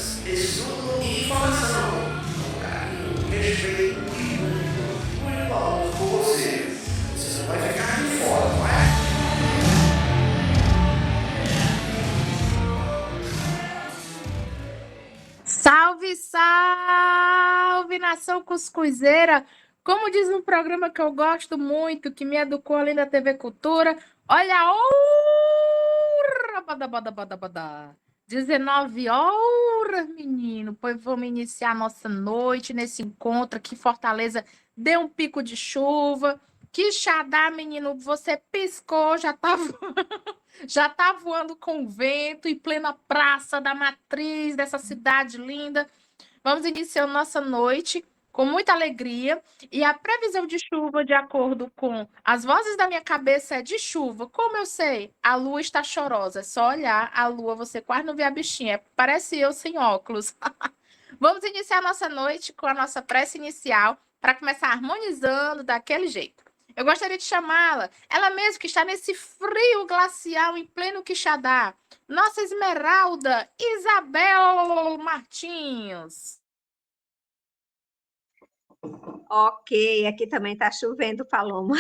dicas, estudo e informação, com carinho, respeito e muito valor por você. Você não vai ficar de fora, não é? Salve, salve, nação cuscuzeira! Como diz um programa que eu gosto muito, que me educou além da TV Cultura, olha a hora! Bada, bada, bada, bada. 19 horas, menino. Pois vamos iniciar a nossa noite nesse encontro aqui em Fortaleza. Deu um pico de chuva. Quixadá, menino, você piscou, já tá voando com o vento em plena praça da matriz dessa cidade linda. Vamos iniciando nossa noite com muita alegria. E a previsão de chuva, de acordo com as vozes da minha cabeça, é de chuva. Como eu sei? A lua está chorosa. É só olhar a lua, você quase não vê a bichinha. Parece eu sem óculos. Vamos iniciar nossa noite com a nossa prece inicial para começar harmonizando daquele jeito. Eu gostaria de chamá-la, ela mesma que está nesse frio glacial em pleno Quixadá, nossa Esmeralda Isabel Martins. Ok, aqui também está chovendo, Paloma.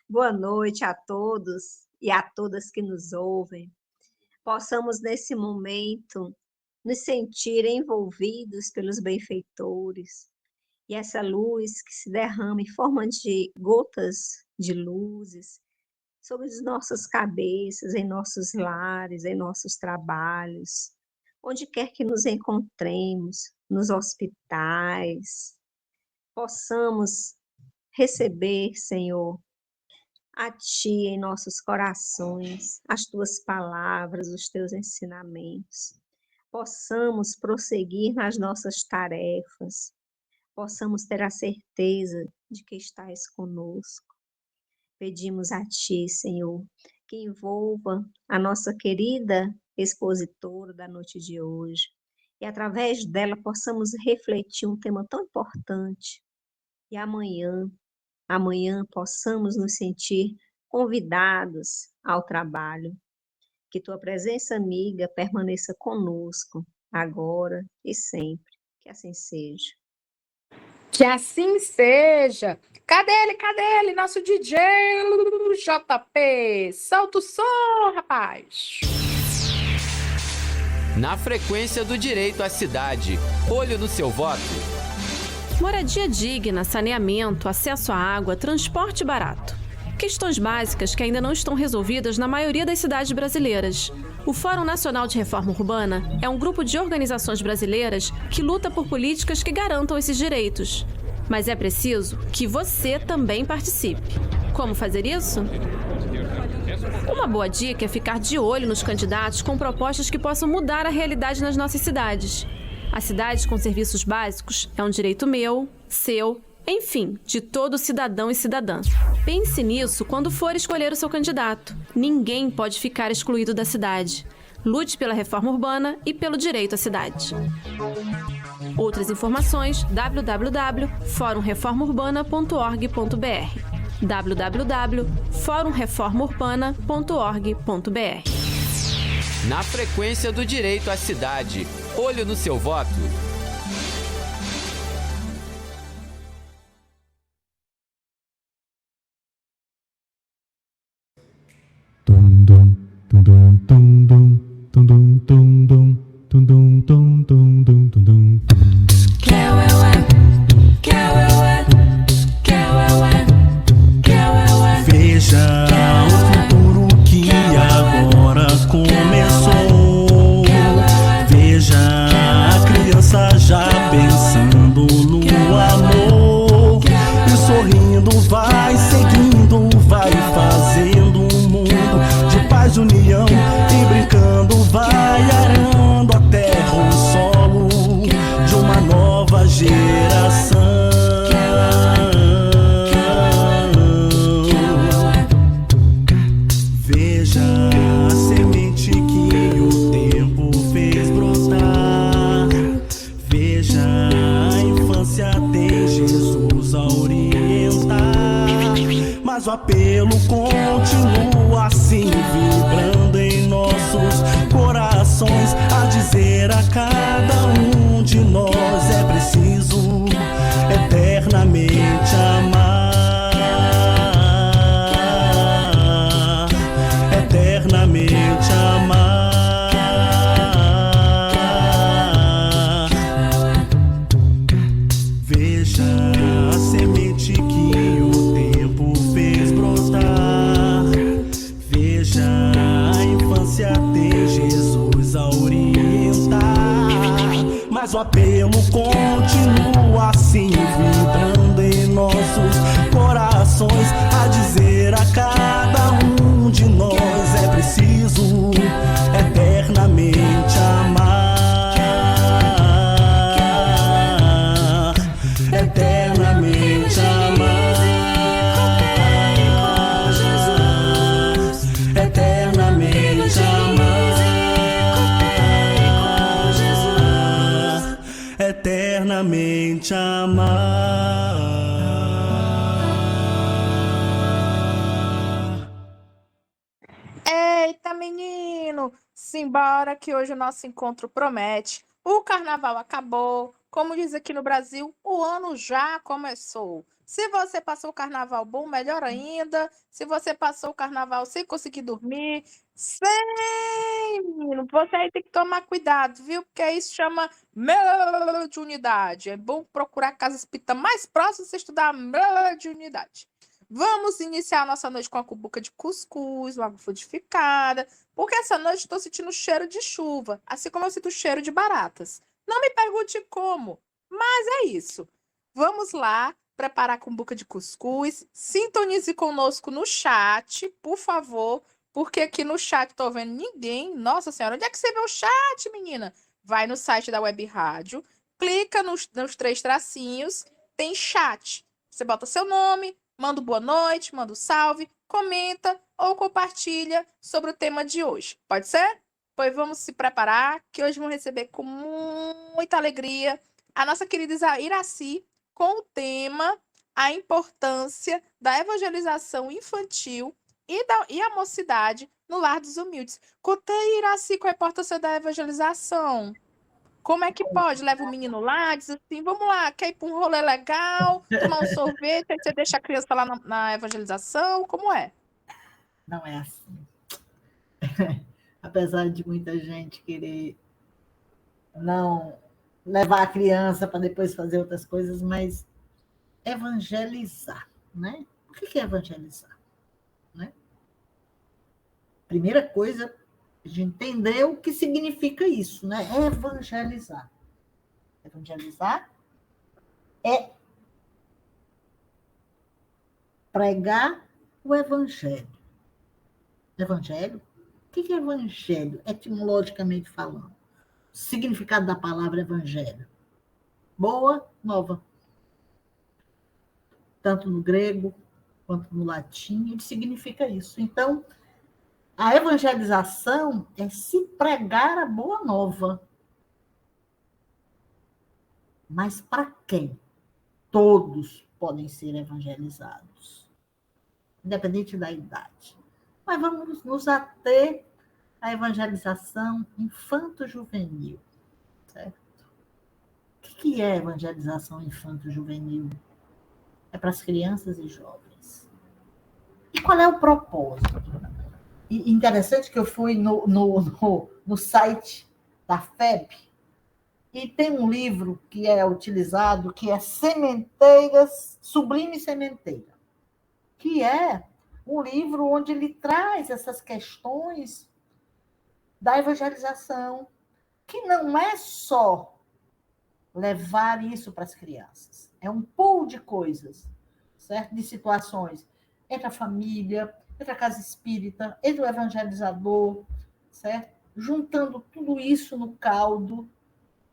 Boa noite a todos e a todas que nos ouvem. Possamos, nesse momento, nos sentir envolvidos pelos benfeitores, e essa luz que se derrama em forma de gotas de luzes sobre as nossas cabeças, em nossos lares, em nossos trabalhos, onde quer que nos encontremos, nos hospitais, possamos receber, Senhor, a Ti em nossos corações, as Tuas palavras, os Teus ensinamentos, possamos prosseguir nas nossas tarefas, possamos ter a certeza de que estás conosco. Pedimos a Ti, Senhor, que envolva a nossa querida expositora da noite de hoje e através dela possamos refletir um tema tão importante e amanhã possamos nos sentir convidados ao trabalho. Que Tua presença amiga permaneça conosco agora e sempre. Que assim seja. Que assim seja. Cadê ele, nosso DJ JP? Solta o som, rapaz. Na frequência do direito à cidade. Olho no seu voto. Moradia digna, saneamento, acesso à água, transporte barato. Questões básicas que ainda não estão resolvidas na maioria das cidades brasileiras. O Fórum Nacional de Reforma Urbana é um grupo de organizações brasileiras que luta por políticas que garantam esses direitos. Mas é preciso que você também participe. Como fazer isso? Uma boa dica é ficar de olho nos candidatos com propostas que possam mudar a realidade nas nossas cidades. A cidade com serviços básicos é um direito meu, seu, enfim, de todo cidadão e cidadã. Pense nisso quando for escolher o seu candidato. Ninguém pode ficar excluído da cidade. Lute pela reforma urbana e pelo direito à cidade. Outras informações, www.forumreformaurbana.org.br www.forumreformaurbana.org.br. Na frequência do direito à cidade. Olho no seu voto. Veja o futuro que agora começou. Veja a criança já pensando no amor e sorrindo, vai seguindo, vai fazendo um mundo de paz e união, e brincando vai arando a terra, o solo de uma nova geração. Veja a semente que o tempo fez brotar. Veja a infância tem Jesus a orientar. Mas o apelo continua assim, vibrando em nossos corações. A dizer a cada um de nós é preciso eternamente amar, eternamente amar. Veja a semente que o tempo fez brotar. Veja a infância tem Jesus a orientar. Mas o apelo continua assim, vibrando em nossos corações, a dizer a cada um de nós é preciso eternamente amar, eternamente amar, eternamente amar, eternamente amar. Eita, menino! Simbora que hoje o nosso encontro promete. O carnaval acabou. Como diz aqui no Brasil, o ano já começou. Se você passou o carnaval bom, melhor ainda. Se você passou o carnaval sem conseguir dormir, sem, menino, você aí tem que tomar cuidado, viu? Porque isso chama mediunidade. É bom procurar a casa espírita mais próxima e estudar mediunidade. Vamos iniciar a nossa noite com a cubuca de cuscuz, logo frutificada, porque essa noite estou sentindo cheiro de chuva, assim como eu sinto cheiro de baratas. Não me pergunte como, mas é isso. Vamos lá preparar a cumbuca de cuscuz. Sintonize conosco no chat, por favor, porque aqui no chat estou vendo ninguém. Nossa Senhora, onde é que você vê o chat, menina? Vai no site da Web Rádio, clica nos 3 tracinhos, tem chat. Você bota seu nome, manda boa noite, manda salve, comenta ou compartilha sobre o tema de hoje. Pode ser? Pois vamos se preparar, que hoje vamos receber com muita alegria a nossa querida Iraci com o tema a importância da evangelização infantil e a mocidade no lar dos humildes. Conta aí, Iraci, qual a importância da evangelização? Como é que pode? Leva o menino lá, diz assim, vamos lá, quer ir para um rolê legal, tomar um sorvete, aí você deixa a criança lá na evangelização, como é? Não é assim. Apesar de muita gente querer não levar a criança para depois fazer outras coisas, mas evangelizar, né? O que é evangelizar? Né? Primeira coisa, a gente entender o que significa isso, né? Evangelizar. Evangelizar é pregar o evangelho. Evangelho? O que é evangelho, etimologicamente falando? O significado da palavra evangelho. Boa nova. Tanto no grego quanto no latim, ele significa isso. Então, a evangelização é se pregar a boa nova. Mas para quem? Todos podem ser evangelizados, independente da idade. Mas vamos nos ater à evangelização infanto-juvenil, certo? O que é evangelização infanto-juvenil? É para as crianças e jovens. E qual é o propósito? E interessante que eu fui no site da FEB e tem um livro que é utilizado, que é Sementeiras, Sublime Sementeira, que é um livro onde ele traz essas questões da evangelização, que não é só levar isso para as crianças, é um pool de coisas, certo? De situações entre a família, entre a casa espírita, entre o evangelizador, certo? Juntando tudo isso no caldo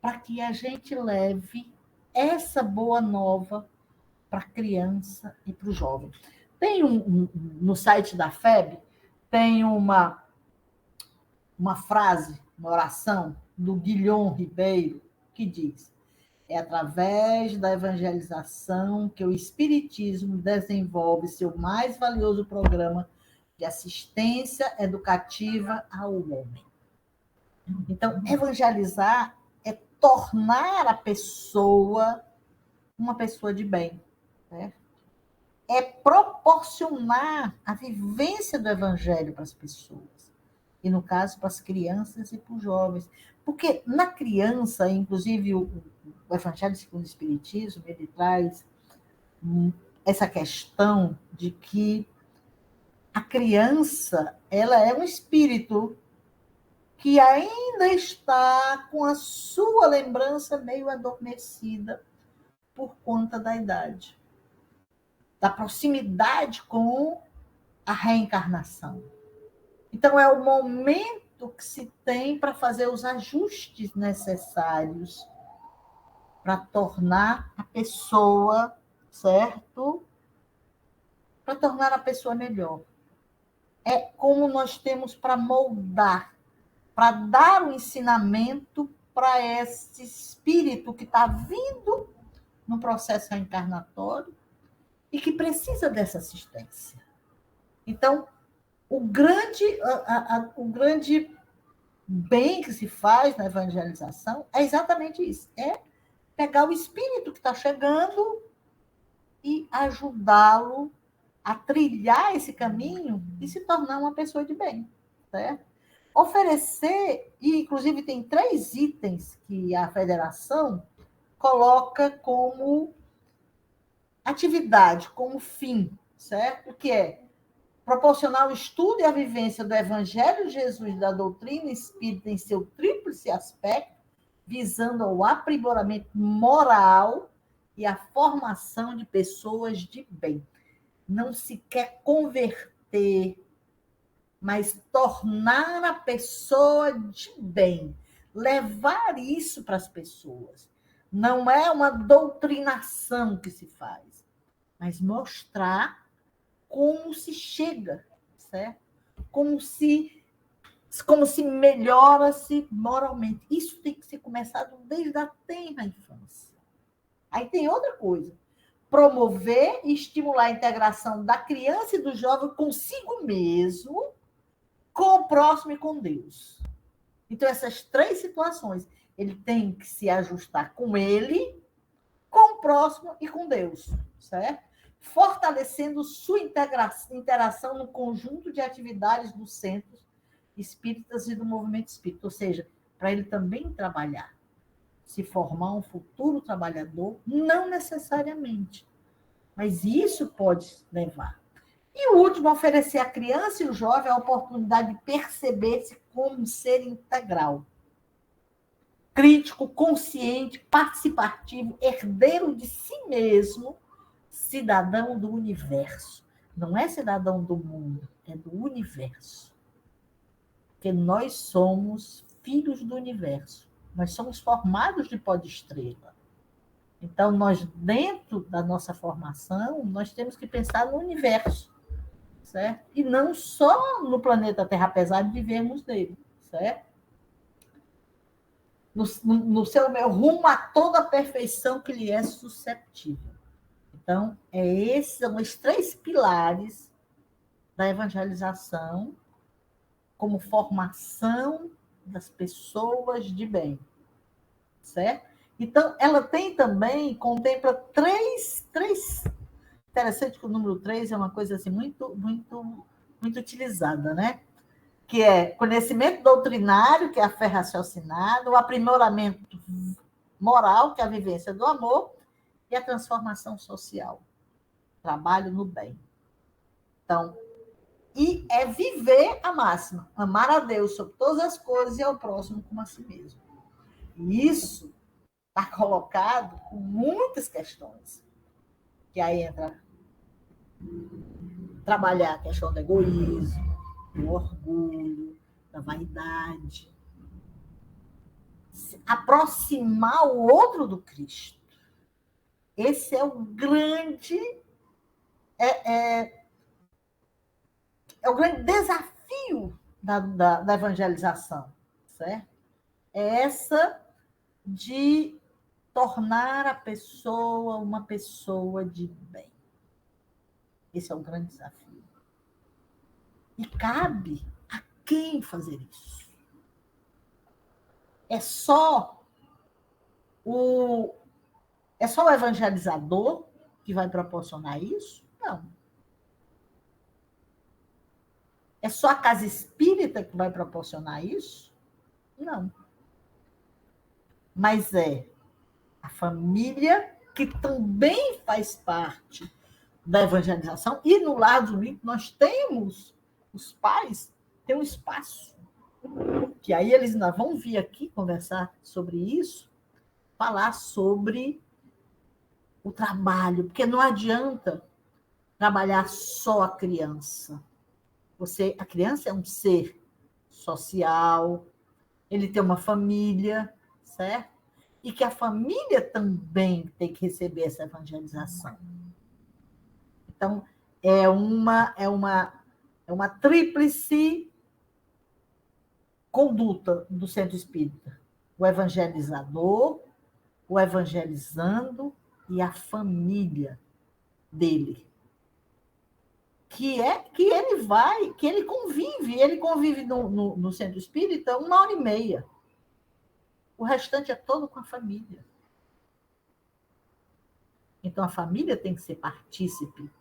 para que a gente leve essa boa nova para a criança e para o jovem. Tem no site da FEB, tem uma frase, uma oração do Guilhom Ribeiro, que diz: é através da evangelização que o Espiritismo desenvolve seu mais valioso programa de assistência educativa ao homem. Então, evangelizar é tornar a pessoa uma pessoa de bem, né? É proporcionar a vivência do evangelho para as pessoas. E, no caso, para as crianças e para os jovens. Porque na criança, inclusive o Evangelho segundo o Espiritismo, ele traz essa questão de que a criança, ela é um espírito que ainda está com a sua lembrança meio adormecida por conta da idade, da proximidade com a reencarnação. Então, é o momento que se tem para fazer os ajustes necessários para tornar a pessoa, certo? Para tornar a pessoa melhor. É como nós temos para moldar, para dar o ensinamento para esse espírito que está vindo no processo reencarnatório e que precisa dessa assistência. Então, o grande bem que se faz na evangelização é exatamente isso, é pegar o espírito que está chegando e ajudá-lo a trilhar esse caminho e se tornar uma pessoa de bem, certo? Oferecer, e inclusive tem 3 itens que a federação coloca como atividade, como fim, certo? Que é proporcionar o estudo e a vivência do Evangelho de Jesus e da doutrina espírita em seu tríplice aspecto, visando ao aprimoramento moral e a formação de pessoas de bem. Não se quer converter, mas tornar a pessoa de bem, levar isso para as pessoas. Não é uma doutrinação que se faz, mas mostrar como se chega, certo? Como se melhora-se moralmente. Isso tem que ser começado desde a tenra infância. Aí tem outra coisa. Promover e estimular a integração da criança e do jovem consigo mesmo, com o próximo e com Deus. Então, essas 3 situações, ele tem que se ajustar com ele, com o próximo e com Deus, certo? Fortalecendo sua interação no conjunto de atividades dos centros espíritas e do movimento espírita, ou seja, para ele também trabalhar, se formar um futuro trabalhador, não necessariamente, mas isso pode levar. E o último, oferecer à criança e ao jovem a oportunidade de perceber-se como um ser integral, crítico, consciente, participativo, herdeiro de si mesmo, cidadão do universo. Não é cidadão do mundo, é do universo. Porque nós somos filhos do universo. Nós somos formados de pó de estrela. Então, nós, dentro da nossa formação, nós temos que pensar no universo, certo? E não só no planeta Terra, apesar de vivermos nele, certo? No seu rumo a toda a perfeição que lhe é susceptível. Então, esses são os 3 pilares da evangelização como formação das pessoas de bem, certo? Então, ela tem também, contempla 3 interessante que o número 3 é uma coisa assim, muito, muito, muito utilizada, né? Que é conhecimento doutrinário, que é a fé raciocinada, o aprimoramento moral, que é a vivência do amor, e a transformação social, trabalho no bem. Então, e é viver a máxima, amar a Deus sobre todas as coisas e ao próximo como a si mesmo. E isso está colocado com muitas questões, que aí entra trabalhar a questão do egoísmo, do orgulho, da vaidade, aproximar o outro do Cristo. Esse é o grande o grande desafio da evangelização, certo? É essa de tornar a pessoa uma pessoa de bem. Esse é o grande desafio. E cabe a quem fazer isso? É só o evangelizador que vai proporcionar isso? Não. É só a casa espírita que vai proporcionar isso? Não. Mas é a família que também faz parte da evangelização. E no lado único nós temos, os pais têm um espaço, que aí eles ainda vão vir aqui conversar sobre isso, falar sobre o trabalho, porque não adianta trabalhar só a criança. A criança é um ser social, ele tem uma família, certo? E que a família também tem que receber essa evangelização. Então, é uma tríplice conduta do centro espírita. O evangelizador, o evangelizando e a família dele. Que ele convive no centro espírita 1h30. O restante é todo com a família. Então, a família tem que ser partícipe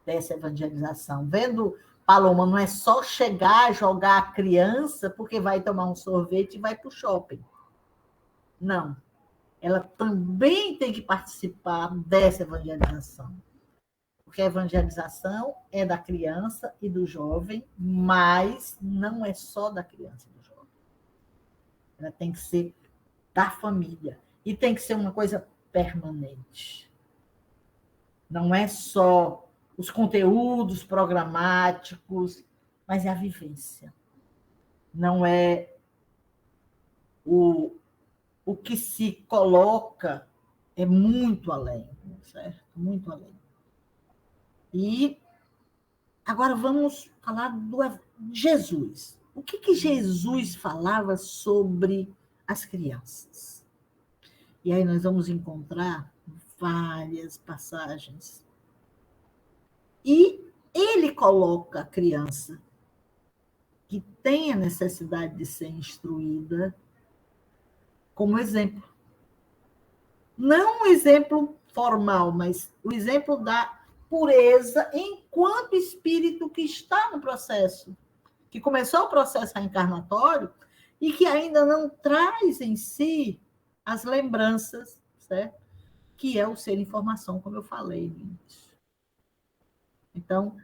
dessa evangelização. Vendo, Paloma, não é só chegar, jogar a criança porque vai tomar um sorvete e vai para o shopping. Não. Ela também tem que participar dessa evangelização. Porque a evangelização é da criança e do jovem, mas não é só da criança e do jovem. Ela tem que ser da família. E tem que ser uma coisa permanente. Não é só os conteúdos programáticos, mas é a vivência. Não é o que se coloca, é muito além, certo? Muito além. E agora vamos falar de Jesus. O que Jesus falava sobre as crianças? E aí nós vamos encontrar várias passagens. E ele coloca a criança que tem a necessidade de ser instruída como exemplo. Não um exemplo formal, mas o exemplo da pureza enquanto espírito que está no processo, que começou o processo reencarnatório e que ainda não traz em si as lembranças, certo? Que é o ser informação, como eu falei no início. Então,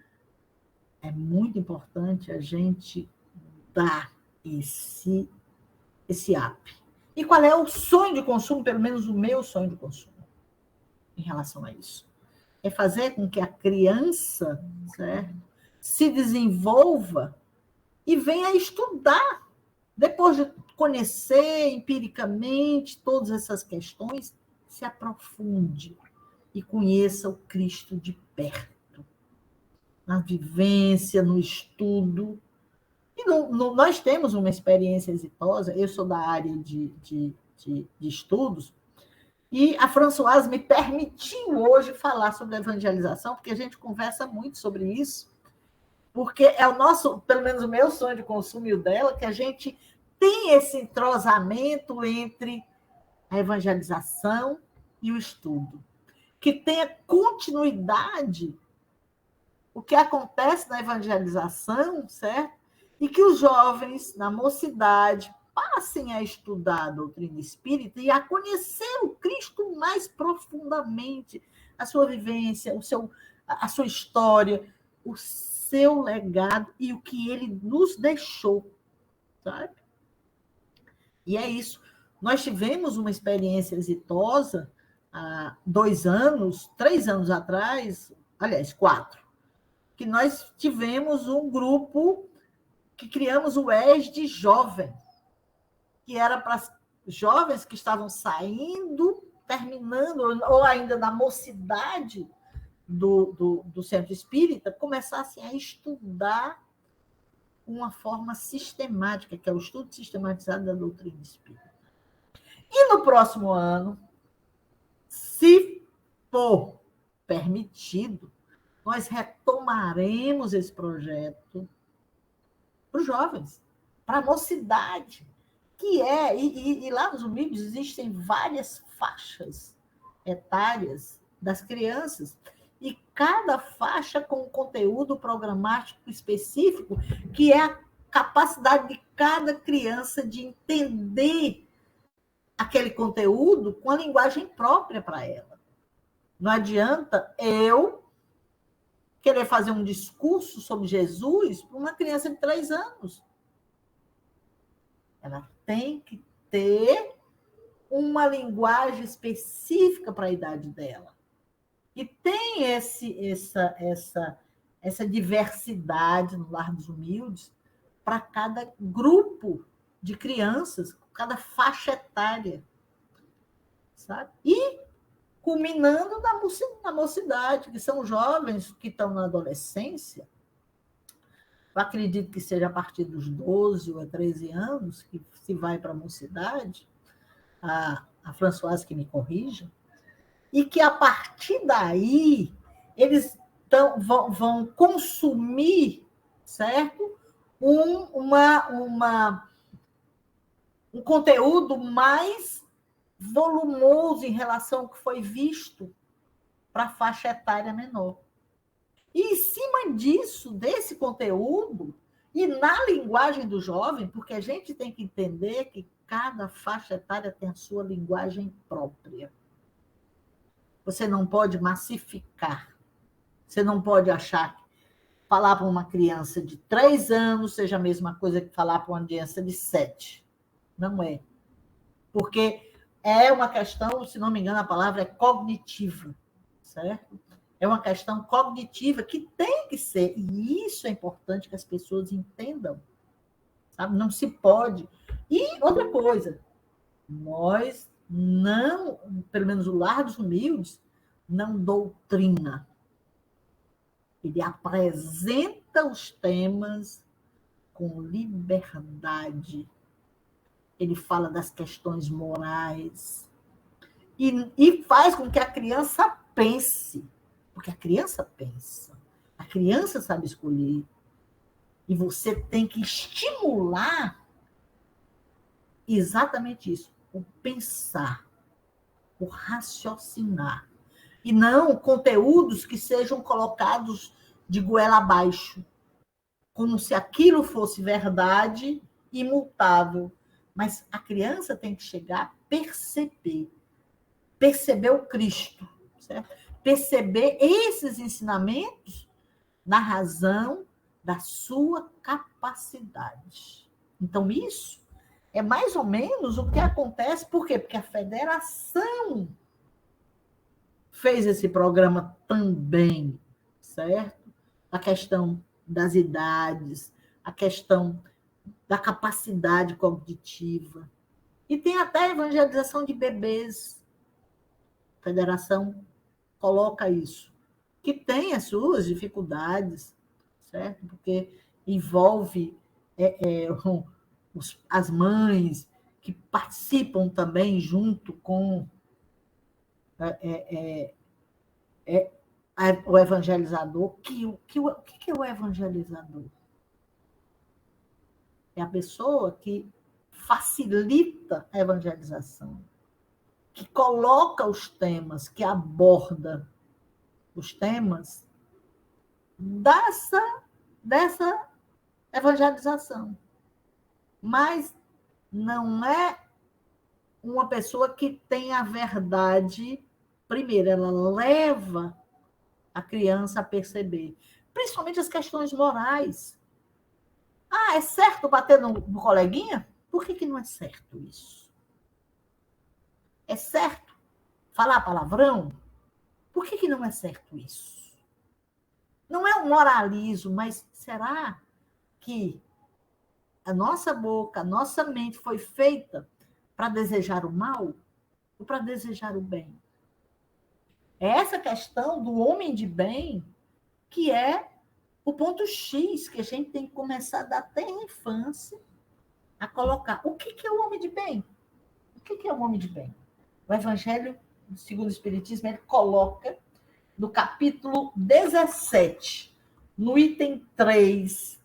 é muito importante a gente dar esse up. E qual é o sonho de consumo, pelo menos o meu sonho de consumo, em relação a isso? É fazer com que a criança, certo, se desenvolva e venha estudar. Depois de conhecer empiricamente todas essas questões, se aprofunde e conheça o Cristo de perto, na vivência, no estudo. E nós temos uma experiência exitosa, eu sou da área de estudos, e a Françoise me permitiu hoje falar sobre a evangelização, porque a gente conversa muito sobre isso, porque é o nosso, pelo menos o meu sonho de consumo e o dela, que a gente tem esse entrosamento entre a evangelização e o estudo, que tenha continuidade o que acontece na evangelização, certo? E que os jovens, na mocidade, passem a estudar a doutrina espírita e a conhecer o Cristo mais profundamente, a sua vivência, a sua história, o seu legado e o que ele nos deixou, sabe? E é isso. Nós tivemos uma experiência exitosa há 2 anos, 3 anos atrás, aliás, 4, que nós tivemos um grupo que criamos o ESD Jovem, que era para jovens que estavam saindo, terminando, ou ainda na mocidade do centro espírita, começassem a estudar uma forma sistemática, que é o estudo sistematizado da doutrina espírita. E no próximo ano, se for permitido, nós retomaremos esse projeto para os jovens, para a mocidade, e lá nos humildes existem várias faixas etárias das crianças, e cada faixa com um conteúdo programático específico, que é a capacidade de cada criança de entender aquele conteúdo com a linguagem própria para ela. Não adianta eu querer fazer um discurso sobre Jesus para uma criança de 3 anos. Ela tem que ter uma linguagem específica para a idade dela. E tem essa diversidade no Lar dos Humildes para cada grupo de crianças, cada faixa etária, sabe? E culminando na mocidade, que são jovens que estão na adolescência. Eu acredito que seja a partir dos 12 ou 13 anos que se vai para a mocidade, a Françoise que me corrija, e que a partir daí eles vão consumir, certo? Um conteúdo mais volumoso em relação ao que foi visto para a faixa etária menor. E em cima disso, desse conteúdo, e na linguagem do jovem, porque a gente tem que entender que cada faixa etária tem a sua linguagem própria. Você não pode massificar. Você não pode achar que falar para uma criança de 3 anos seja a mesma coisa que falar para uma criança de 7. Não é. Porque é uma questão, se não me engano, a palavra é cognitiva, certo? É uma questão cognitiva que tem que ser, e isso é importante que as pessoas entendam, sabe? Não se pode. E outra coisa, nós não, pelo menos o Lar dos Humildes, não doutrina. Ele apresenta os temas com liberdade. Ele fala das questões morais e faz com que a criança pense, porque a criança pensa, a criança sabe escolher, e você tem que estimular exatamente isso, o pensar, o raciocinar, e não conteúdos que sejam colocados de goela abaixo, como se aquilo fosse verdade imutável. Mas a criança tem que chegar a perceber o Cristo, certo? Perceber esses ensinamentos na razão da sua capacidade. Então, isso é mais ou menos o que acontece. Por quê? Porque a federação fez esse programa também, certo? A questão das idades, a questão da capacidade cognitiva. E tem até a evangelização de bebês. A federação coloca isso, que tem as suas dificuldades, certo? Porque envolve as mães que participam também junto com o evangelizador. O que é o evangelizador? É a pessoa que facilita a evangelização, que coloca os temas, que aborda os temas dessa evangelização. Mas não é uma pessoa que tem a verdade primeiro, ela leva a criança a perceber, principalmente as questões morais. Ah, é certo bater no coleguinha? Por que não é certo isso? É certo falar palavrão? Por que não é certo isso? Não é um moralismo, mas será que a nossa boca, a nossa mente foi feita para desejar o mal ou para desejar o bem? É essa questão do homem de bem que é o ponto X que a gente tem que começar a dar até na infância a colocar. O que é o homem de bem? O que é o homem de bem? O Evangelho, segundo o Espiritismo, ele coloca no capítulo 17, no item 3,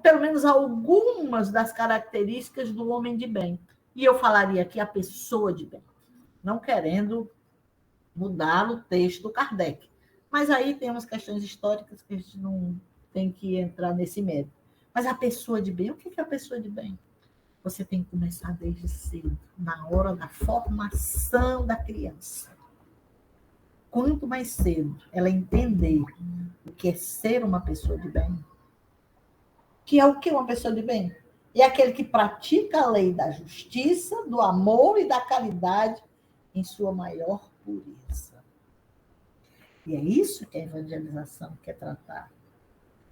pelo menos algumas das características do homem de bem. E eu falaria aqui a pessoa de bem, não querendo mudar o texto do Kardec. Mas aí tem umas questões históricas que a gente não tem que entrar nesse mérito. Mas a pessoa de bem, o que é a pessoa de bem? Você tem que começar desde cedo, na hora da formação da criança. Quanto mais cedo ela entender o que é ser uma pessoa de bem, que é o que uma pessoa de bem? É aquele que pratica a lei da justiça, do amor e da caridade em sua maior pureza. E é isso que a evangelização quer tratar.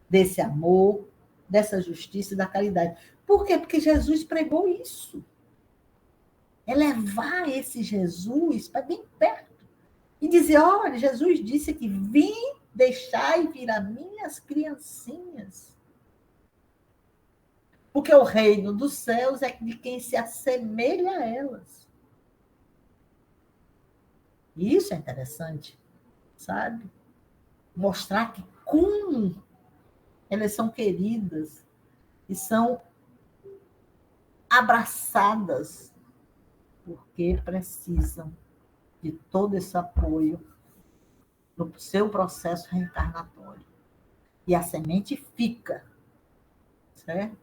Desse amor, dessa justiça e da caridade. Por quê? Porque Jesus pregou isso. É levar esse Jesus para bem perto. E dizer, olha, Jesus disse que vim deixar e vir a mim as criancinhas. Porque o reino dos céus é de quem se assemelha a elas. E isso é interessante, sabe? Mostrar que como elas são queridas e são abraçadas, porque precisam de todo esse apoio no seu processo reencarnatório. E a semente fica, certo?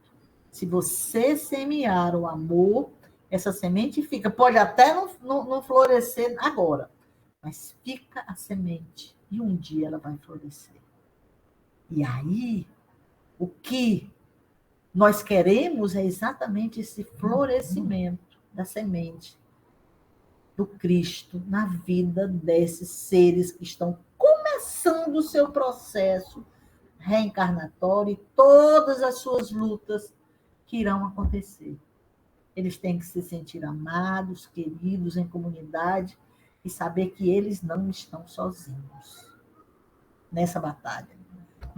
Se você semear o amor, essa semente fica. Pode até não florescer agora, mas fica a semente e um dia ela vai florescer. E aí, o que nós queremos é exatamente esse florescimento da semente do Cristo na vida desses seres que estão começando o seu processo reencarnatório e todas as suas lutas que irão acontecer. Eles têm que se sentir amados, queridos em comunidade e saber que eles não estão sozinhos nessa batalha.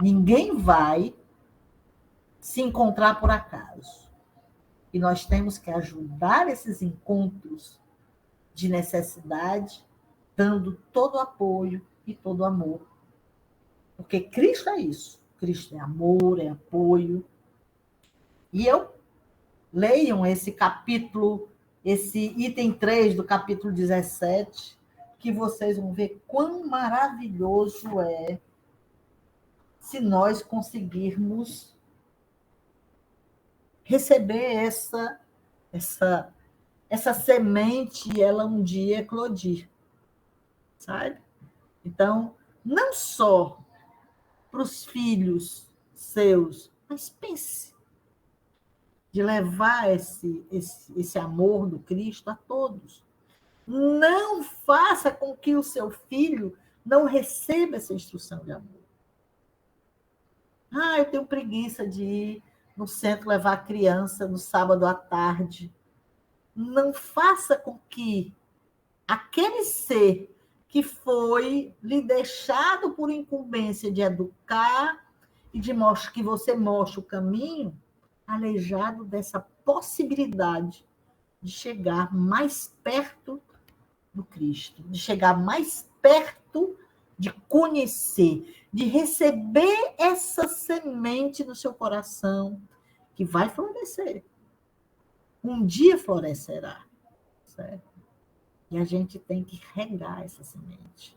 Ninguém vai se encontrar por acaso. E nós temos que ajudar esses encontros de necessidade, dando todo o apoio e todo o amor. Porque Cristo é isso. Cristo é amor, é apoio. E eu leiam esse capítulo, esse item 3 do capítulo 17, que vocês vão ver quão maravilhoso é se nós conseguirmos receber essa semente e ela um dia eclodir, sabe? Então, não só para os filhos seus, mas pense de levar esse amor do Cristo a todos. Não faça com que o seu filho não receba essa instrução de amor. Eu tenho preguiça de ir no centro levar a criança no sábado à tarde. Não faça com que aquele ser que foi lhe deixado por incumbência de educar e de mostrar que você mostre o caminho, aleijado dessa possibilidade de chegar mais perto do Cristo, de chegar mais perto de conhecer, de receber essa semente no seu coração, que vai florescer. Um dia florescerá, certo? E a gente tem que regar essa semente,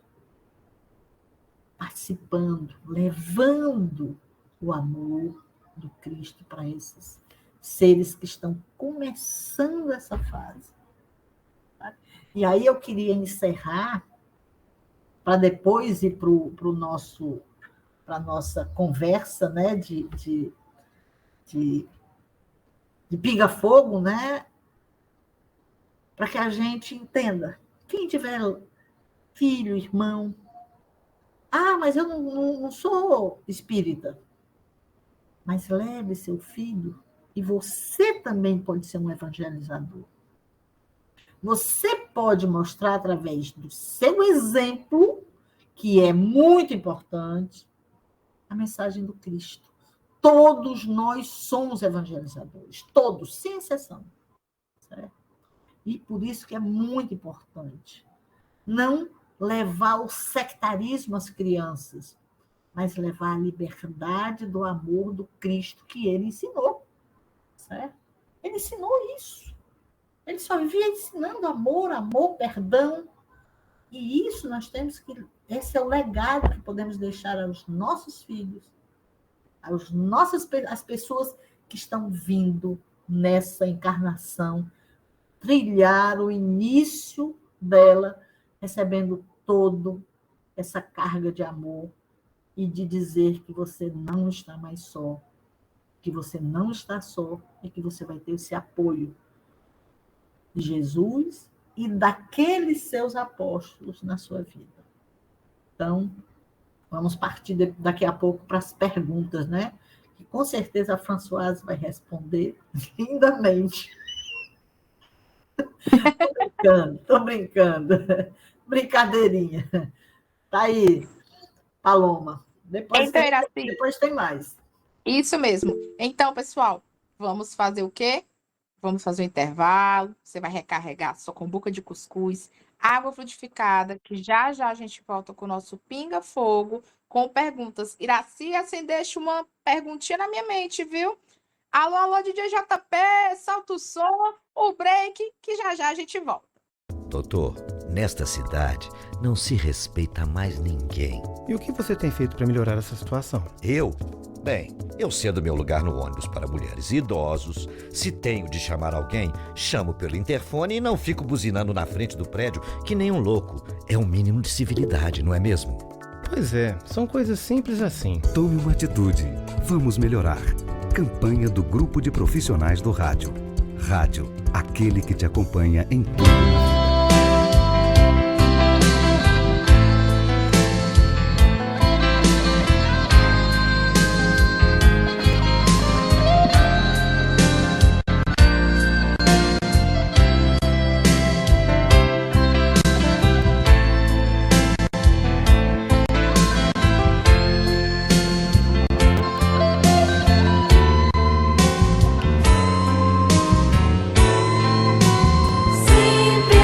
participando, levando o amor do Cristo para esses seres que estão começando essa fase. Tá? E aí eu queria encerrar, para depois ir para a nossa conversa, né, de pinga-fogo, né, para que a gente entenda. Quem tiver filho, irmão, mas eu não sou espírita. Mas leve seu filho e você também pode ser um evangelizador. Você pode mostrar através do seu exemplo, que é muito importante, a mensagem do Cristo. Todos nós somos evangelizadores, todos, sem exceção. Certo? E por isso que é muito importante não levar o sectarismo às crianças, mas levar a liberdade do amor do Cristo que ele ensinou, certo? Ele ensinou isso. Ele só vivia ensinando amor, perdão. E isso nós temos que... Esse é o legado que podemos deixar aos nossos filhos, às pessoas que estão vindo nessa encarnação, trilhar o início dela, recebendo toda essa carga de amor e de dizer que você não está mais só, que você não está só e que você vai ter esse apoio de Jesus e daqueles seus apóstolos na sua vida. Então, vamos partir daqui a pouco para as perguntas, né? Que com certeza a Françoise vai responder lindamente. Estou brincando. Brincadeirinha. Tá aí, Paloma. Depois tem mais. Isso mesmo. Então, pessoal, vamos fazer o quê? Vamos fazer um intervalo. Você vai recarregar sua cumbuca de cuscuz, água frutificada, que já já a gente volta com o nosso Pinga Fogo, com perguntas. Iraci, assim, deixa uma perguntinha na minha mente, viu? Alô, alô, DJ JP, solta o som, o break, que já já a gente volta. Doutor, nesta cidade não se respeita mais ninguém. E o que você tem feito para melhorar essa situação? Eu? Bem, eu cedo meu lugar no ônibus para mulheres e idosos. Se tenho de chamar alguém, chamo pelo interfone e não fico buzinando na frente do prédio que nem um louco. É um mínimo de civilidade, não é mesmo? Pois é, são coisas simples assim. Tome uma atitude. Vamos melhorar. Campanha do Grupo de Profissionais do Rádio. Rádio, aquele que te acompanha em tudo na vida. Sempre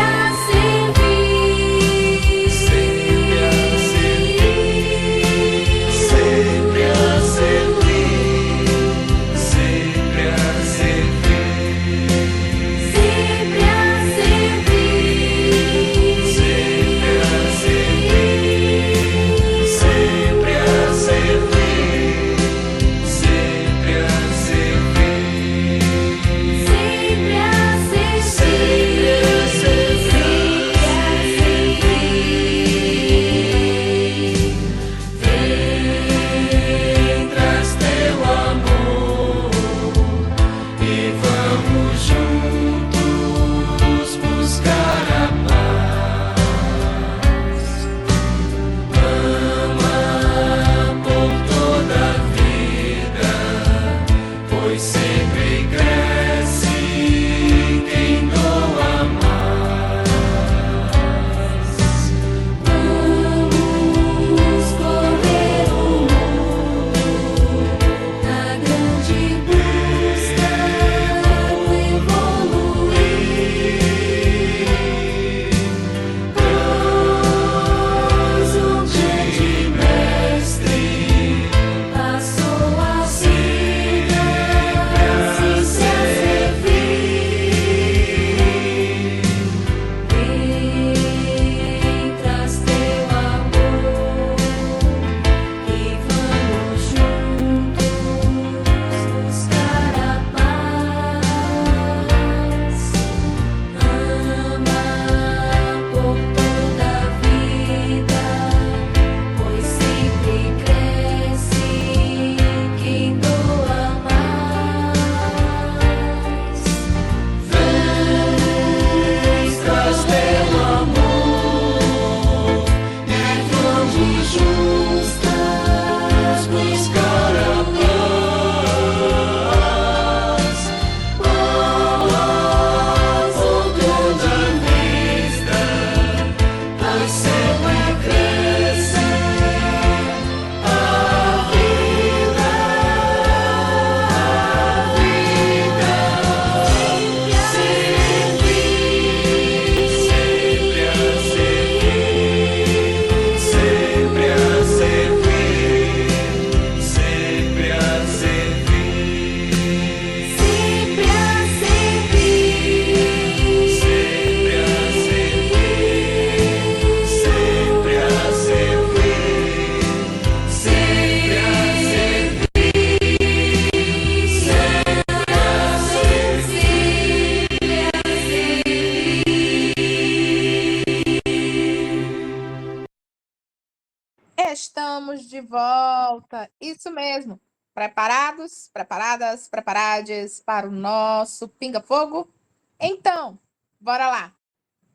Estamos de volta. Isso mesmo. Preparados, preparadas, preparades para o nosso Pinga Fogo? Então, bora lá.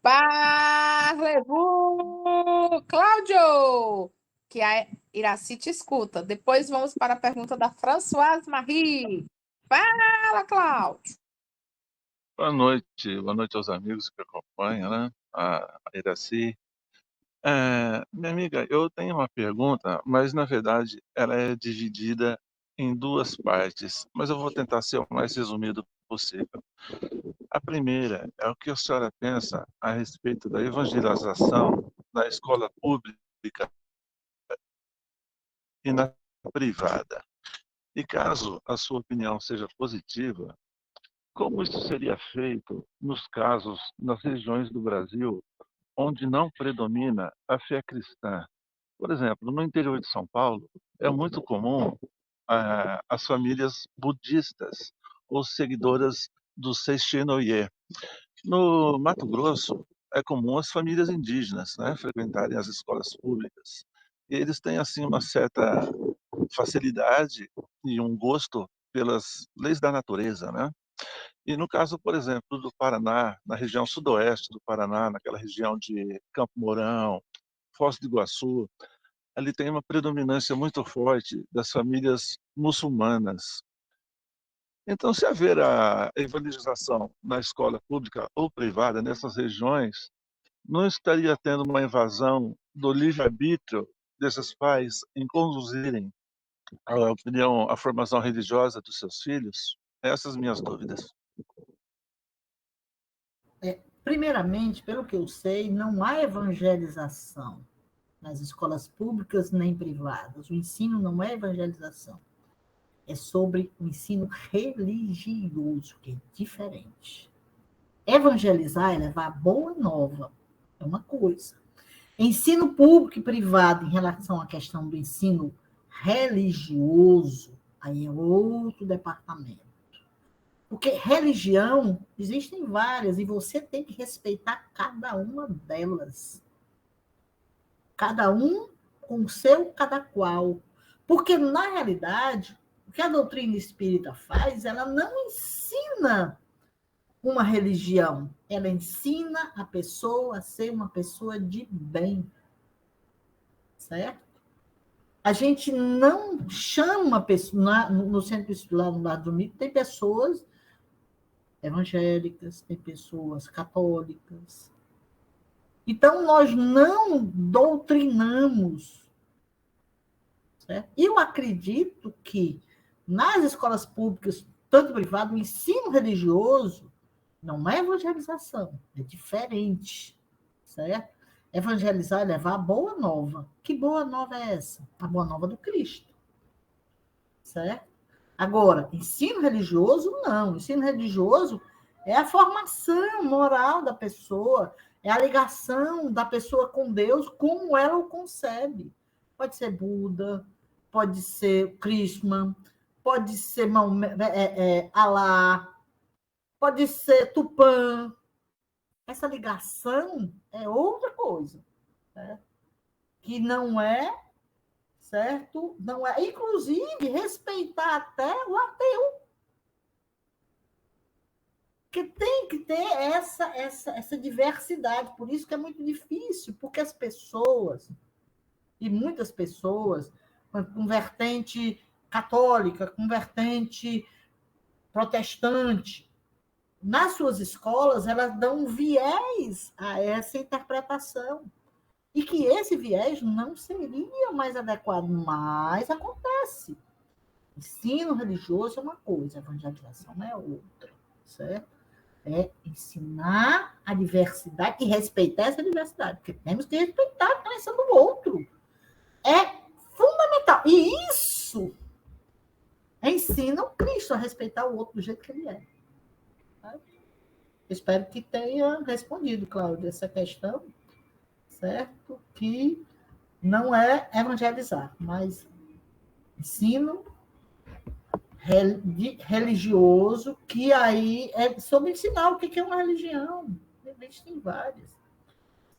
Parlevu, Cláudio, que a Iraci te escuta. Depois vamos para a pergunta da Françoise Marie. Fala, Cláudio. Boa noite aos amigos que acompanham, né? A Iraci. Minha amiga, eu tenho uma pergunta, mas na verdade ela é dividida em duas partes, mas eu vou tentar ser o mais resumido possível. A primeira é o que a senhora pensa a respeito da evangelização na escola pública e na privada. E caso a sua opinião seja positiva, como isso seria feito nos casos, nas regiões do Brasil onde não predomina a fé cristã? Por exemplo, no interior de São Paulo, é muito comum as famílias budistas ou seguidoras do Seishinoye. No Mato Grosso, é comum as famílias indígenas, né, frequentarem as escolas públicas. E eles têm, assim, uma certa facilidade e um gosto pelas leis da natureza, né? E no caso, por exemplo, do Paraná, na região sudoeste do Paraná, naquela região de Campo Mourão, Foz do Iguaçu, ali tem uma predominância muito forte das famílias muçulmanas. Então, se haver a evangelização na escola pública ou privada nessas regiões, não estaria tendo uma invasão do livre-arbítrio desses pais em conduzirem a opinião, a formação religiosa dos seus filhos? Essas minhas dúvidas. Primeiramente, pelo que eu sei, não há evangelização nas escolas públicas nem privadas. O ensino não é evangelização. É sobre o ensino religioso, que é diferente. Evangelizar é levar a boa nova, é uma coisa. Ensino público e privado em relação à questão do ensino religioso, aí é outro departamento. Porque religião, existem várias, e você tem que respeitar cada uma delas. Cada um com o seu cada qual. Porque, na realidade, o que a doutrina espírita faz, ela não ensina uma religião, ela ensina a pessoa a ser uma pessoa de bem. Certo? A gente não chama pessoa, no centro espiritual, no Lar do Mito, tem pessoas evangélicas, tem pessoas católicas. Então, nós não doutrinamos. Certo? E eu acredito que nas escolas públicas, tanto privado, o ensino religioso não é evangelização, é diferente. Certo? Evangelizar é levar a boa nova. Que boa nova é essa? A boa nova do Cristo. Certo? Agora, ensino religioso, não. Ensino religioso é a formação moral da pessoa, é a ligação da pessoa com Deus, como ela o concebe. Pode ser Buda, pode ser Krishna, pode ser Alá, pode ser Tupã. Essa ligação é outra coisa, certo? Que não é, certo? Não é, inclusive, respeitar até o ateu. Porque tem que ter essa diversidade. Por isso que é muito difícil, porque as pessoas, e muitas pessoas, com vertente católica, com vertente protestante, nas suas escolas, elas dão um viés a essa interpretação. E que esse viés não seria mais adequado, mas acontece. Ensino religioso é uma coisa, evangelização é outra, certo? É ensinar a diversidade e respeitar essa diversidade, porque temos que respeitar a crença do outro. É fundamental. E isso ensina o Cristo a respeitar o outro do jeito que ele é. Espero que tenha respondido, Cláudia, essa questão, certo? Que não é evangelizar, mas ensino religioso, que aí é sobre ensinar o que é uma religião. Existem várias.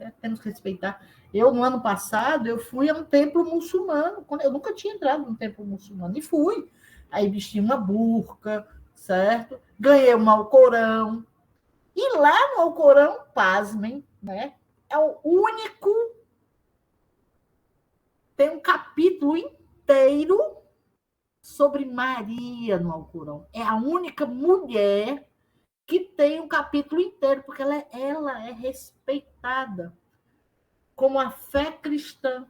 certo? Temos que respeitar. Eu, no ano passado, eu fui a um templo muçulmano, eu nunca tinha entrado num templo muçulmano, e fui. Aí vesti uma burca, certo? Ganhei um Alcorão. E lá no Alcorão, pasmem, né? É o único, tem um capítulo inteiro sobre Maria no Alcorão. É a única mulher que tem um capítulo inteiro, porque ela é respeitada como a fé cristã.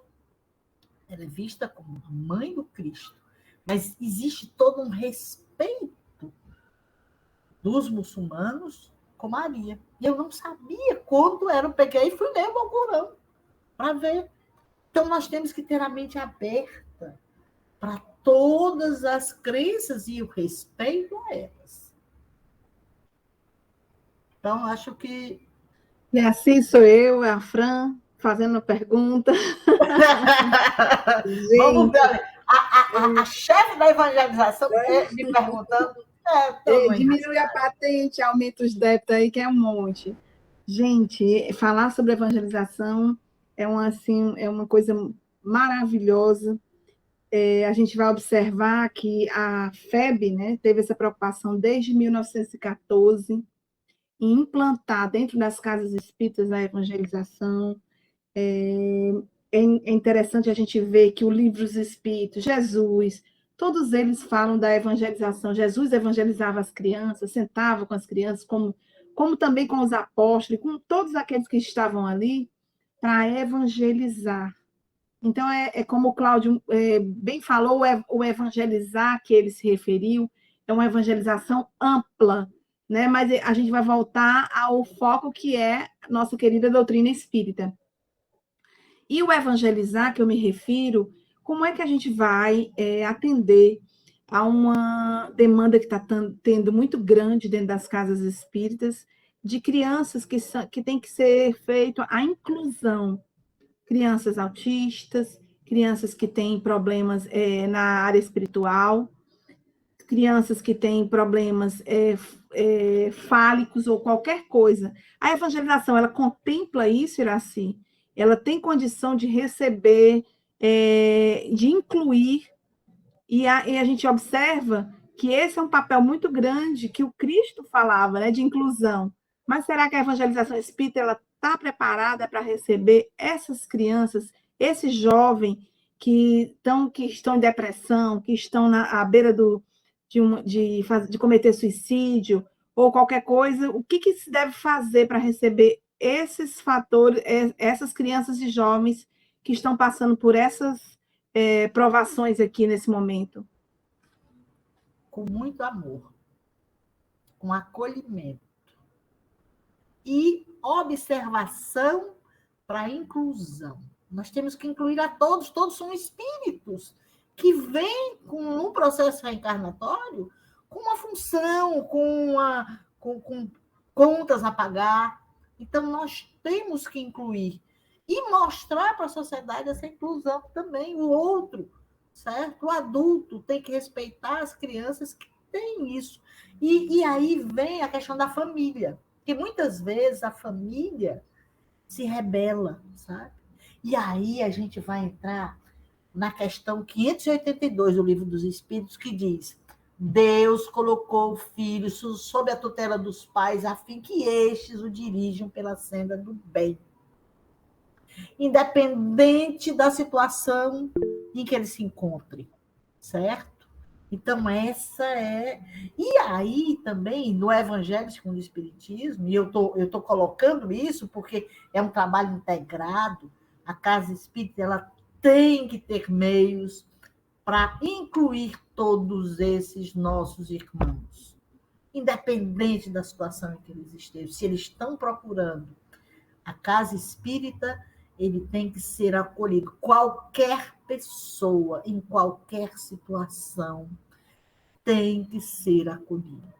Ela é vista como a mãe do Cristo. Mas existe todo um respeito dos muçulmanos com Maria. E eu não sabia quando era. Eu peguei e fui ler o Alcorão para ver. Então, nós temos que ter a mente aberta para todas as crenças e o respeito a elas. Então, acho que... E assim sou eu, a Fran, fazendo a pergunta. Vamos ver. A chefe da evangelização me perguntando... Diminui a patente, aumenta os débitos aí, que é um monte. Gente, falar sobre evangelização é uma coisa maravilhosa. A gente vai observar que a FEB, né, teve essa preocupação desde 1914 em implantar dentro das casas espíritas a evangelização. É interessante a gente ver que o livro dos Espíritos, Jesus, todos eles falam da evangelização. Jesus evangelizava as crianças, sentava com as crianças, como também com os apóstolos, com todos aqueles que estavam ali, para evangelizar. Então, como o Cláudio bem falou, o evangelizar que ele se referiu é uma evangelização ampla, né? Mas a gente vai voltar ao foco que é nossa querida doutrina espírita. E o evangelizar, que eu me refiro, como é que a gente vai atender a uma demanda que está tendo muito grande dentro das casas espíritas, de crianças que tem que ser feita a inclusão. Crianças autistas, crianças que têm problemas na área espiritual, crianças que têm problemas fálicos ou qualquer coisa. A evangelização, ela contempla isso, Iraci? Ela tem condição de receber, de incluir, e a gente observa que esse é um papel muito grande que o Cristo falava, né, de inclusão. Mas será que a evangelização espírita está preparada para receber essas crianças, esses jovens que estão em depressão, que estão à beira de cometer suicídio ou qualquer coisa? O que se deve fazer para receber esses fatores, essas crianças e jovens que estão passando por essas provações aqui nesse momento? Com muito amor, com acolhimento e observação para a inclusão. Nós temos que incluir a todos são espíritos que vêm com um processo reencarnatório com uma função, com contas a pagar. Então, nós temos que incluir e mostrar para a sociedade essa inclusão também, o outro, certo? O adulto tem que respeitar as crianças que têm isso. E aí vem a questão da família, que muitas vezes a família se rebela, sabe? E aí a gente vai entrar na questão 582 do Livro dos Espíritos, que diz: Deus colocou o filho sob a tutela dos pais a fim que estes o dirijam pela senda do bem, independente da situação em que ele se encontre, certo? Então, essa é... E aí, também, no Evangelho segundo o Espiritismo, e eu tô colocando isso porque é um trabalho integrado, a Casa Espírita ela tem que ter meios para incluir todos esses nossos irmãos, independente da situação em que eles estejam. Se eles estão procurando a Casa Espírita, ele tem que ser acolhido. Qualquer pessoa, em qualquer situação, tem que ser acolhido.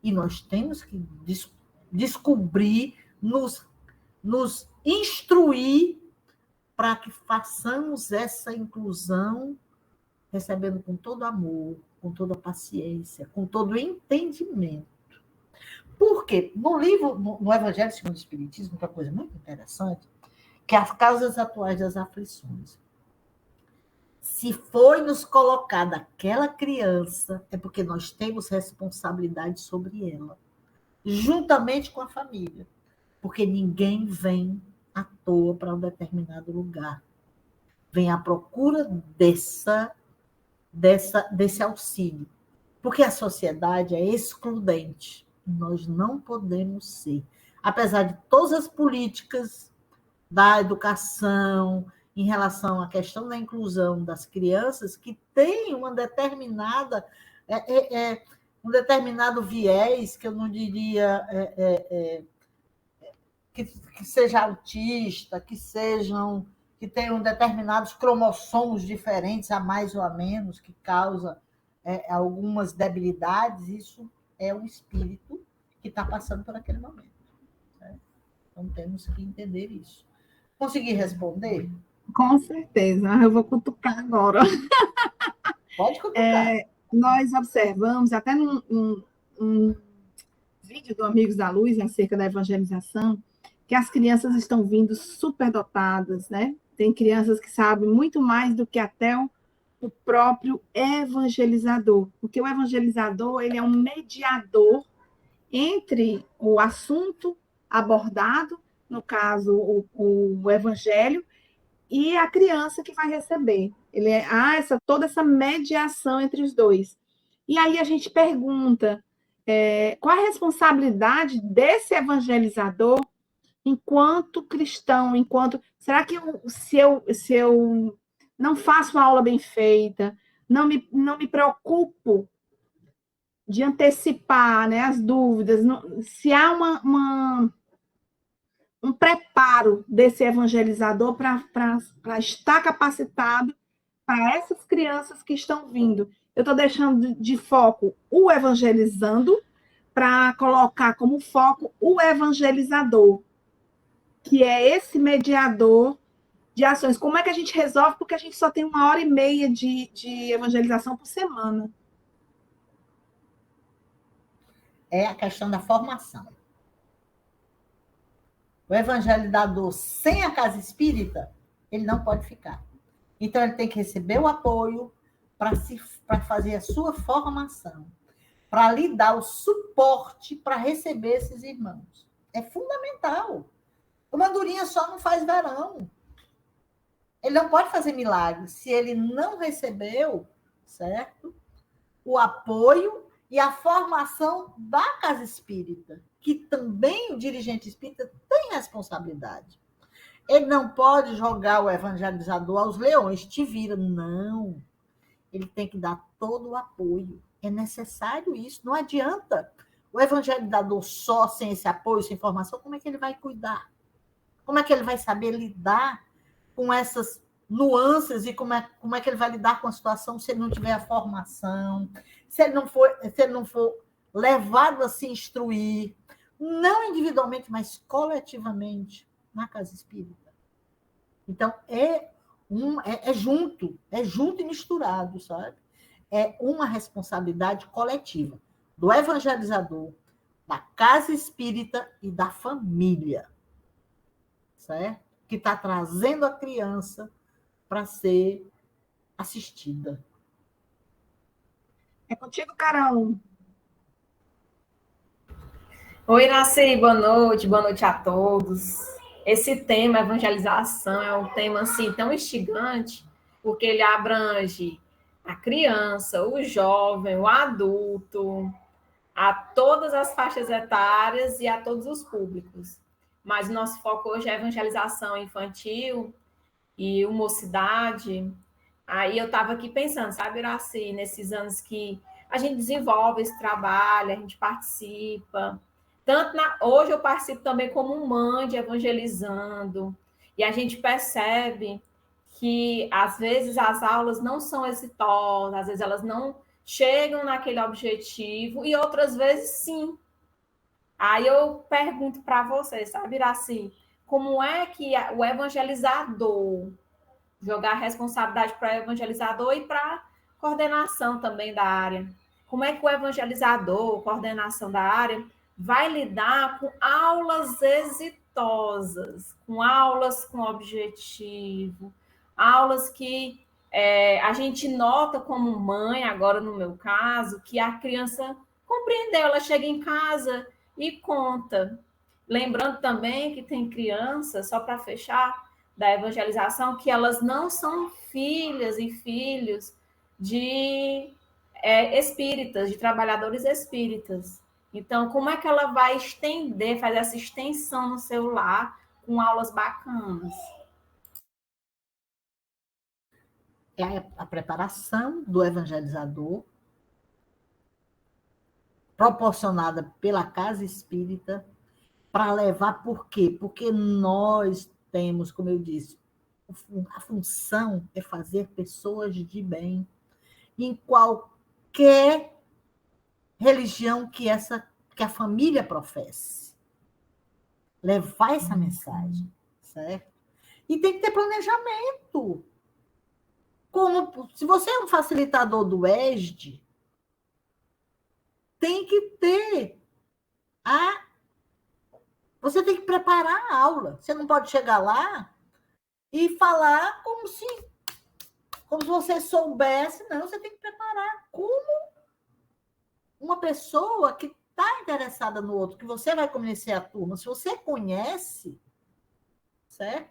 E nós temos que descobrir, nos instruir para que façamos essa inclusão, recebendo com todo amor, com toda paciência, com todo entendimento. Por quê? No livro, no Evangelho segundo o Espiritismo, tem uma coisa muito interessante, que é as causas atuais das aflições. Se foi nos colocada aquela criança, é porque nós temos responsabilidade sobre ela, juntamente com a família. Porque ninguém vem à toa para um determinado lugar. Vem à procura desse auxílio. Porque a sociedade é excludente. Nós não podemos ser. Apesar de todas as políticas da educação, em relação à questão da inclusão das crianças, que tem uma determinada, um determinado viés, que eu não diria que seja autista, que tenham determinados cromossomos diferentes, a mais ou a menos, que causa algumas debilidades, isso é um espírito que está passando por aquele momento. Certo? Então, temos que entender isso. Consegui responder? Com certeza, eu vou cutucar agora. Pode cutucar. Nós observamos, até num vídeo do Amigos da Luz, acerca da evangelização, que as crianças estão vindo superdotadas, né? Tem crianças que sabem muito mais do que até o próprio evangelizador, porque o evangelizador ele é um mediador entre o assunto abordado, no caso, o evangelho, e a criança que vai receber. Toda essa mediação entre os dois. E aí a gente pergunta, qual a responsabilidade desse evangelizador enquanto cristão, será que se eu não faço uma aula bem feita, não me preocupo de antecipar, né, as dúvidas, se há um preparo desse evangelizador para estar capacitado para essas crianças que estão vindo. Eu estou deixando de foco o evangelizando para colocar como foco o evangelizador, que é esse mediador de ações. Como é que a gente resolve? Porque a gente só tem 1h30 de evangelização por semana. É a questão da formação. O evangelizador sem a casa espírita, ele não pode ficar. Então, ele tem que receber o apoio para fazer a sua formação, para lhe dar o suporte para receber esses irmãos. É fundamental. O Mandurinha só não faz verão. Ele não pode fazer milagre se ele não recebeu, certo? O apoio e a formação da casa espírita, que também o dirigente espírita tem responsabilidade. Ele não pode jogar o evangelizador aos leões, te vira. Não. Ele tem que dar todo o apoio. É necessário isso. Não adianta o evangelizador só sem esse apoio, sem informação. Como é que ele vai cuidar? Como é que ele vai saber lidar com essas nuances e como é que ele vai lidar com a situação se ele não tiver a formação, se ele não for levado a se instruir, não individualmente, mas coletivamente, na casa espírita. Então, é junto e misturado, sabe? É uma responsabilidade coletiva do evangelizador, da casa espírita e da família, certo? Que está trazendo a criança para ser assistida. É contigo, Carol. Oi, Iraci, boa noite a todos. Esse tema, evangelização, é um tema assim, tão instigante, porque ele abrange a criança, o jovem, o adulto, a todas as faixas etárias e a todos os públicos. Mas o nosso foco hoje é a evangelização infantil e mocidade. Aí eu estava aqui pensando, sabe, Iraci, nesses anos que a gente desenvolve esse trabalho, a gente participa. Hoje eu participo também como mãe de evangelizando, e a gente percebe que, às vezes, as aulas não são exitosas, às vezes elas não chegam naquele objetivo, e outras vezes sim. Aí eu pergunto para vocês, sabe, Iraci, como é que o evangelizador, jogar a responsabilidade para o evangelizador e para a coordenação também da área, como é que o evangelizador, coordenação da área, vai lidar com aulas exitosas, com aulas com objetivo, aulas que a gente nota como mãe, agora no meu caso, que a criança compreendeu, ela chega em casa e conta. Lembrando também que tem crianças, só para fechar, da evangelização, que elas não são filhas e filhos de espíritas, de trabalhadores espíritas. Então, como é que ela vai estender, fazer essa extensão no seu lar com aulas bacanas? É a preparação do evangelizador, proporcionada pela casa espírita, para levar, por quê? Porque nós temos, como eu disse, a função é fazer pessoas de bem em qualquer religião que a família professe. Levar essa mensagem, certo? E tem que ter planejamento. Se você é um facilitador do ESD, tem que ter você tem que preparar a aula. Você não pode chegar lá e falar como se você soubesse. Não, você tem que preparar como uma pessoa que está interessada no outro, que você vai conhecer a turma. Se você conhece, certo?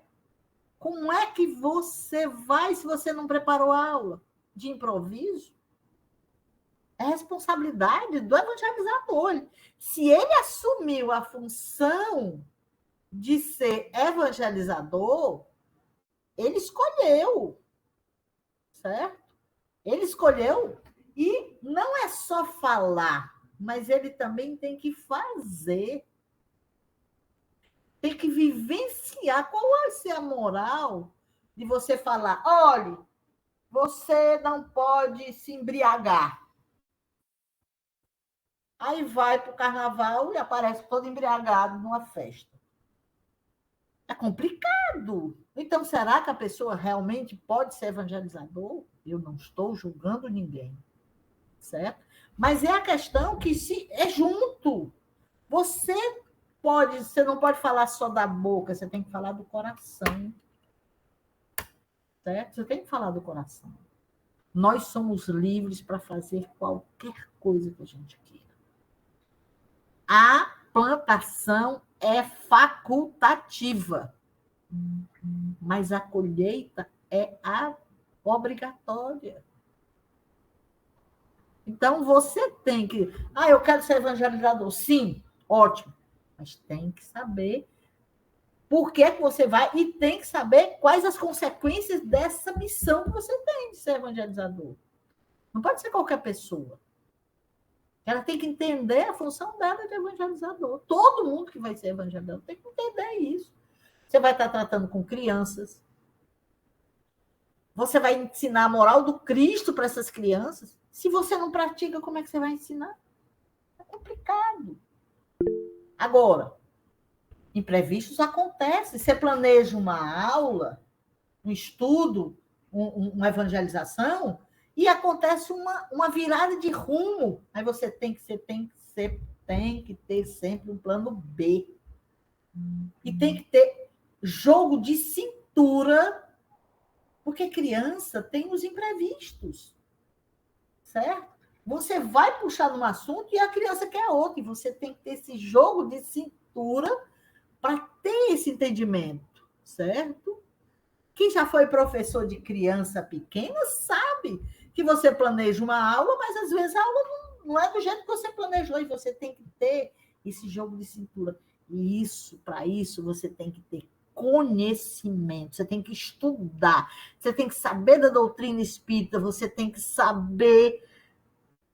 Como é que você vai se você não preparou a aula? De improviso? É responsabilidade do evangelizador. Se ele assumiu a função de ser evangelizador, ele escolheu, certo? Ele escolheu, e não é só falar, mas ele também tem que fazer. Tem que vivenciar. Qual vai ser a moral de você falar, olha, você não pode se embriagar. Aí vai para o carnaval e aparece todo embriagado numa festa. É complicado. Então, será que a pessoa realmente pode ser evangelizador? Eu não estou julgando ninguém, certo? Mas é a questão que é junto. Você não pode falar só da boca, você tem que falar do coração. Certo? Você tem que falar do coração. Nós somos livres para fazer qualquer coisa que a gente queira. A plantação é facultativa, mas a colheita é obrigatória. Então, você tem que... eu quero ser evangelizador. Sim, ótimo. Mas tem que saber por que você vai e tem que saber quais as consequências dessa missão que você tem de ser evangelizador. Não pode ser qualquer pessoa. Ela tem que entender a função dela de evangelizador. Todo mundo que vai ser evangelizador tem que entender isso. Você vai estar tratando com crianças. Você vai ensinar a moral do Cristo para essas crianças. Se você não pratica, como é que você vai ensinar? É complicado. Agora, imprevistos acontecem. Você planeja uma aula, um estudo, uma evangelização, e acontece uma virada de rumo. Aí você tem que ter sempre um plano B. E tem que ter jogo de cintura, porque criança tem os imprevistos. Certo? Você vai puxar num assunto e a criança quer outro. E você tem que ter esse jogo de cintura para ter esse entendimento. Certo? Quem já foi professor de criança pequena sabe que você planeja uma aula, mas às vezes a aula não é do jeito que você planejou, e você tem que ter esse jogo de cintura. E para isso, você tem que ter conhecimento, você tem que estudar, você tem que saber da doutrina espírita, você tem que saber,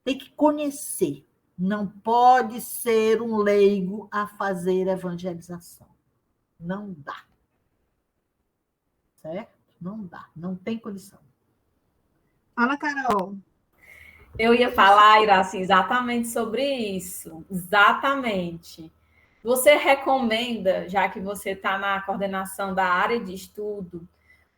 tem que conhecer. Não pode ser um leigo a fazer evangelização. Não dá. Certo? Não dá, não tem condição. Fala, Carol. Eu ia falar, Iraci, exatamente sobre isso. Exatamente. Você recomenda, já que você está na coordenação da área de estudo,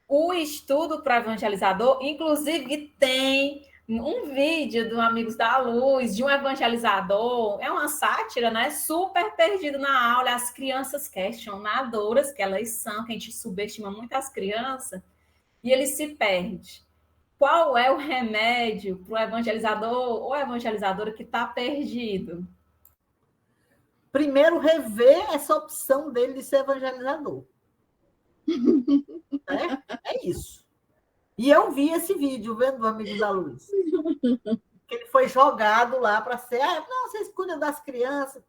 o estudo para evangelizador? Inclusive, tem um vídeo do Amigos da Luz, de um evangelizador, é uma sátira, né? Super perdido na aula, as crianças questionadoras, que elas são, que a gente subestima muito as crianças, e ele se perde. Qual é o remédio para o evangelizador ou evangelizadora que está perdido? Primeiro, rever essa opção dele de ser evangelizador. É isso. E eu vi esse vídeo, vendo o Amigo da Luz. Que ele foi jogado lá para ser... não, vocês cuidam das crianças.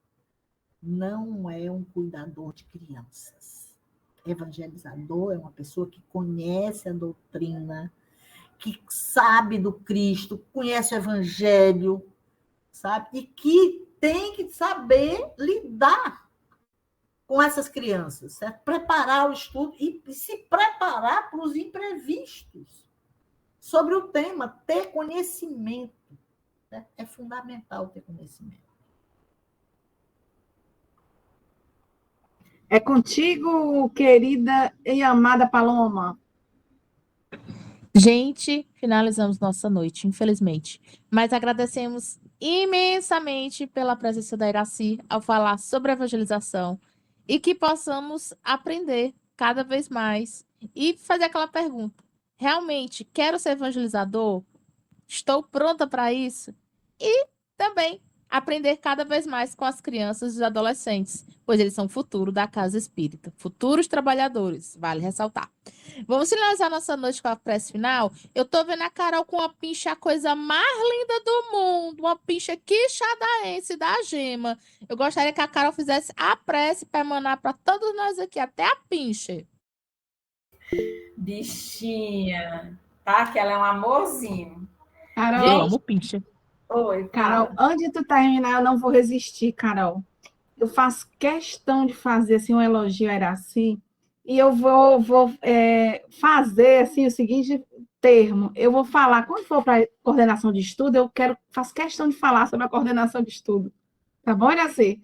Não é um cuidador de crianças. Evangelizador é uma pessoa que conhece a doutrina, que sabe do Cristo, conhece o Evangelho, sabe? E que tem que saber lidar com essas crianças, certo? Preparar o estudo e se preparar para os imprevistos sobre o tema, ter conhecimento. Né? É fundamental ter conhecimento. É contigo, querida e amada Paloma. Gente, finalizamos nossa noite, infelizmente. Mas agradecemos imensamente pela presença da Iraci ao falar sobre evangelização e que possamos aprender cada vez mais e fazer aquela pergunta: realmente quero ser evangelizador? Estou pronta para isso? E também aprender cada vez mais com as crianças e os adolescentes, pois eles são o futuro da casa espírita, futuros trabalhadores, vale ressaltar. Vamos finalizar nossa noite com a prece final. Eu tô vendo a Carol com uma pincha, a coisa mais linda do mundo, uma pincha quixadaense da Gema. Eu gostaria que a Carol fizesse a prece para emanar para todos nós aqui, até a pincha. Bichinha, tá? Que ela é um amorzinho. Carol, eu amo pincha. Oi, Carol, antes de tu terminar, eu não vou resistir, Carol. Eu faço questão de fazer assim, um elogio a Iraci, e eu vou fazer assim, o seguinte termo. Eu vou falar, quando for para coordenação de estudo, faço questão de falar sobre a coordenação de estudo. Tá bom, Iraci?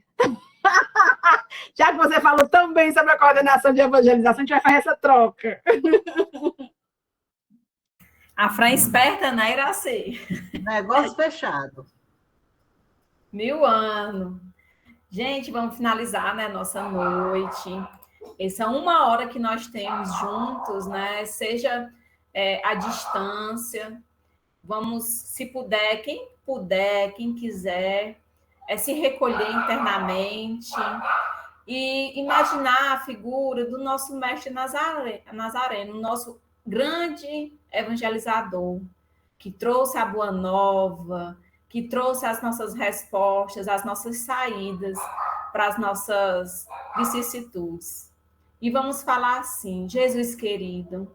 Já que você falou tão bem sobre a coordenação de evangelização, a gente vai fazer essa troca. A Fran esperta, né, Iraci? Negócio fechado. 1000 anos. Gente, vamos finalizar, né, nossa noite. Essa é 1 hora que nós temos juntos, né? Seja à distância. Vamos, se puder, quem quiser, se recolher internamente e imaginar a figura do nosso mestre Nazareno, nosso grande evangelizador, que trouxe a boa nova, que trouxe as nossas respostas, as nossas saídas para as nossas vicissitudes. E vamos falar assim: Jesus querido,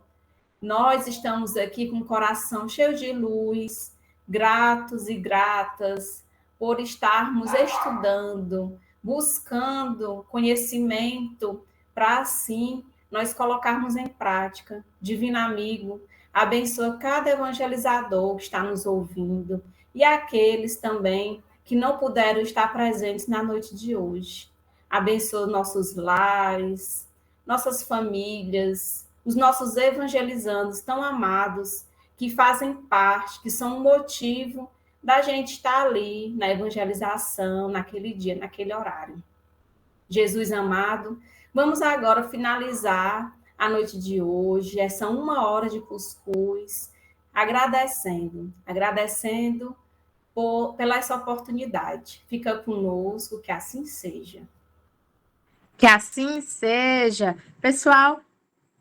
nós estamos aqui com o coração cheio de luz, gratos e gratas por estarmos estudando, buscando conhecimento para assim nós colocarmos em prática. Divino amigo, abençoa cada evangelizador que está nos ouvindo e aqueles também que não puderam estar presentes na noite de hoje. Abençoa nossos lares, nossas famílias, os nossos evangelizandos tão amados, que fazem parte, que são o motivo da gente estar ali na evangelização, naquele dia, naquele horário. Jesus amado, vamos agora finalizar a noite de hoje, essa 1 hora de cuscuz, agradecendo pela essa oportunidade. Fica conosco, que assim seja. Que assim seja. Pessoal,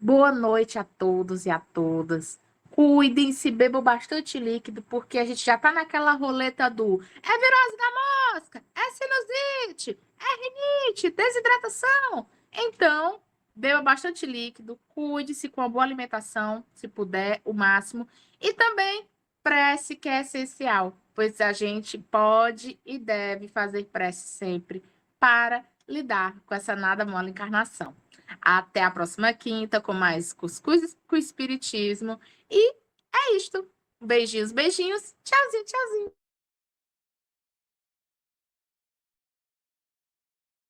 boa noite a todos e a todas. Cuidem-se, bebam bastante líquido, porque a gente já tá naquela roleta do é virose da mosca, é sinusite, é rinite, desidratação. Então, beba bastante líquido, cuide-se com uma boa alimentação, se puder, o máximo. E também prece, que é essencial, pois a gente pode e deve fazer prece sempre para lidar com essa nada mole encarnação. Até a próxima quinta com mais Cuscuz com Espiritismo. E é isto. Beijinhos, beijinhos. Tchauzinho, tchauzinho.